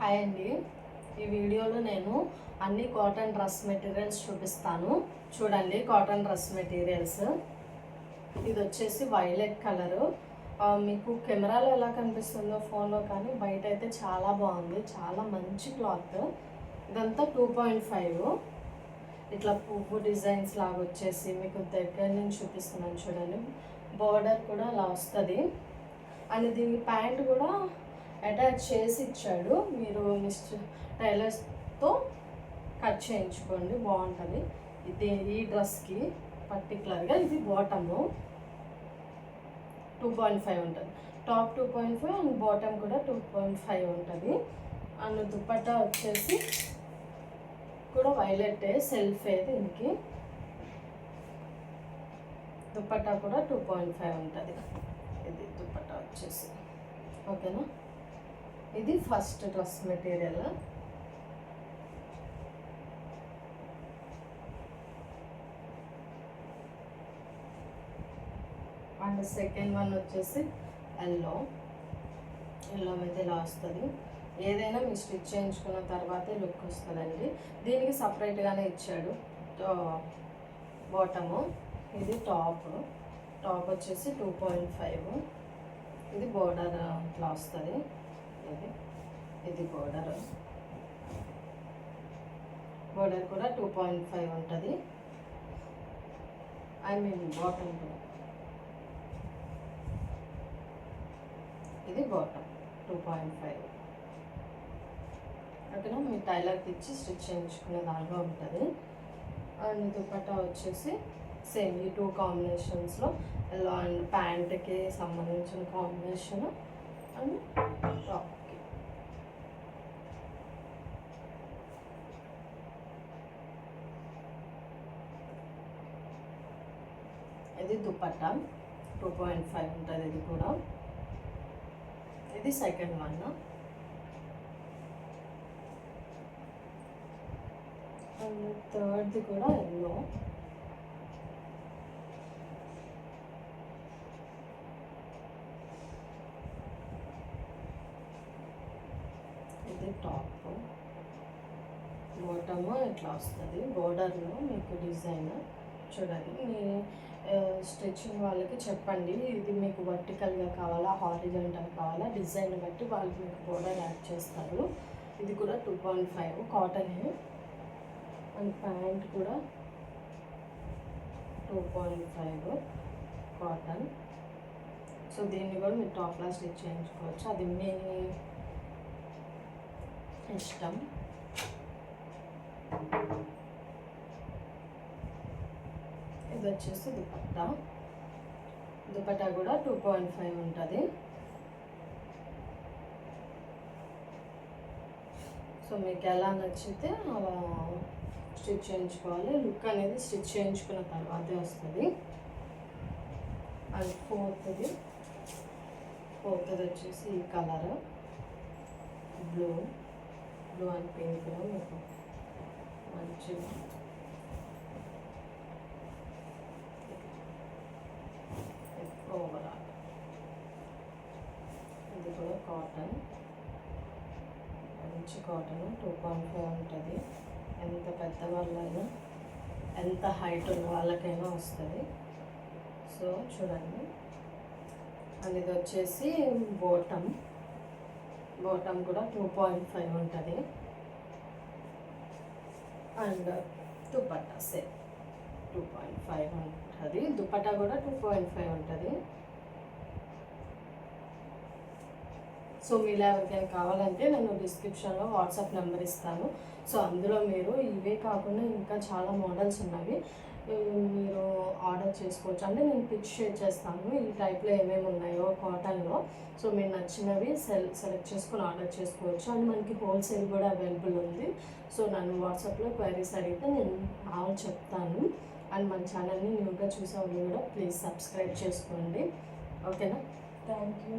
Hi అండి. ఈ వీడియోలో నేను అన్ని కాటన్ డ్రెస్ మెటీరియల్స్ చూపిస్తాను. చూడండి, కాటన్ డ్రెస్ మెటీరియల్స్. ఇది వచ్చేసి వైలెట్ కలరు. మీకు కెమెరాలో ఎలా కనిపిస్తుందో ఫోన్లో, కానీ బయట అయితే చాలా బాగుంది. చాలా మంచి క్లాత్. ఇదంతా 2.5. ఇట్లా పువ్వు డిజైన్స్ లాగా వచ్చేసి మీకు దగ్గర నుంచి చూపిస్తున్నాను. చూడండి, బార్డర్ కూడా అలా వస్తుంది. అండ్ దీని ప్యాంట్ కూడా అటాచ్ చేసి ఇచ్చాడు. మీరు మిస్టర్ టైలర్స్తో కట్ చేయించుకోండి, బాగుంటుంది. ఈ డ్రెస్కి పర్టికులర్గా ఇది బాటము 2.5 ఉంటుంది. టాప్ 2.5 అండ్ బాటమ్ కూడా 2.5 ఉంటుంది. అండ్ దుపట్టా వచ్చేసి కూడా వైలెట్ సెల్ఫే. దీనికి దుపట్టా కూడా 2.5 ఉంటుంది. ఇది దుపట్టా వచ్చేసి ఓకేనా. ఇది first dress material. And second one వచ్చేసి ఎల్లో మీద ఇలా వస్తుంది. ఏదైనా మీరు స్టిచ్ చేయించుకున్న తర్వాతే లుక్ వస్తుందండి. దీనికి సపరేట్గానే ఇచ్చాడు బాటము. ఇది టాప్ వచ్చేసి 2.5. ఇది బోర్డర్ ఇట్లా వస్తుంది. ఇది బోర్డర్ కూడా 2.5 ఉంటుంది. ఐ మీన్ బాటమ్ కూడా. ఇది బాటమ్ 2.5. ఓకేనా. మీ టైలర్కి ఇచ్చి స్టిచ్ చేయించుకునే దాంట్లో ఉంటుంది. అండ్ దుపట్టా వచ్చేసి సేమ్ ఈ 2 కాంబినేషన్స్లో ఎల్లో అండ్ ప్యాంట్కి సంబంధించిన కాంబినేషన్ అండ్ టాప్కి. ఇది దుపట్టా 2.5 ఉంటుంది. ఇది కూడా. ఇది సెకండ్ వన్. అండ్ థర్డ్ది కూడా ఎల్లో. ఇది టాప్. బాటమ్ ఇట్లా వస్తుంది. బోర్డర్లో మీకు డిజైన్ చూడండి. మీ స్టిచ్చింగ్ వాళ్ళకి చెప్పండి, ఇది మీకు వర్టికల్గా కావాలా, హారిజాంటల్ కావాలా, డిజైన్ బట్టి వాళ్ళు మీకు బోర్డర్ యాడ్ చేస్తారు. ఇది కూడా 2.5 కాటనే. అండ్ ప్యాంట్ కూడా 2.5 కాటన్. సో దీన్ని కూడా మీరు టాప్లా స్టిచ్ చేయించుకోవచ్చు, అది మీ ఇష్టం. ఇది వచ్చేసి దుపట్టా కూడా 2.5 ఉంటుంది. సో మీకు ఎలా నచ్చితే అలా స్టిచ్ చేయించుకోవాలి. లుక్ అనేది స్టిచ్ చేయించుకున్న తర్వాతే వస్తుంది. అండ్ ఫోర్త్ది వచ్చేసి ఈ కలర్ బ్లూ అండ్ పింక్లో మీకు మంచిగా ఓవరాల్. ఇది కూడా కాటన్, మంచి కాటన్ 2.5 ఉంటుంది. ఎంత పెద్దవాళ్ళైనా, ఎంత హైట్ ఉన్న వాళ్ళకైనా వస్తుంది. సో చూడండి. అండ్ ఇది వచ్చేసి బాటమ్ కూడా 2.5 ఉంటుంది. అండ్ దుపట్టా సేమ్ 2.5 ఉంటుంది. దుపట్టా కూడా 2.5 ఉంటుంది. సో మీలో ఎవరికైనా కావాలంటే నేను డిస్క్రిప్షన్లో వాట్సాప్ నెంబర్ ఇస్తాను. సో అందులో మీరు ఇవే కాకుండా ఇంకా చాలా మోడల్స్ ఉన్నవి, మీరు ఆర్డర్ చేసుకోవచ్చు. అంటే నేను పిక్స్ షేర్ చేస్తాను ఈ టైప్లో ఏమేమి ఉన్నాయో కాటన్లో. సో మీరు నచ్చినవి సెలెక్ట్ చేసుకొని ఆర్డర్ చేసుకోవచ్చు. అండ్ మనకి హోల్సేల్ కూడా అవైలబుల్ ఉంది. సో నన్ను వాట్సాప్లో క్వైరీస్ అడిగితే నేను చెప్తాను. అండ్ మన ఛానల్ని న్యూగా చూసే వాళ్ళు కూడా ప్లీజ్ సబ్స్క్రైబ్ చేసుకోండి. ఓకేనా. Thank you.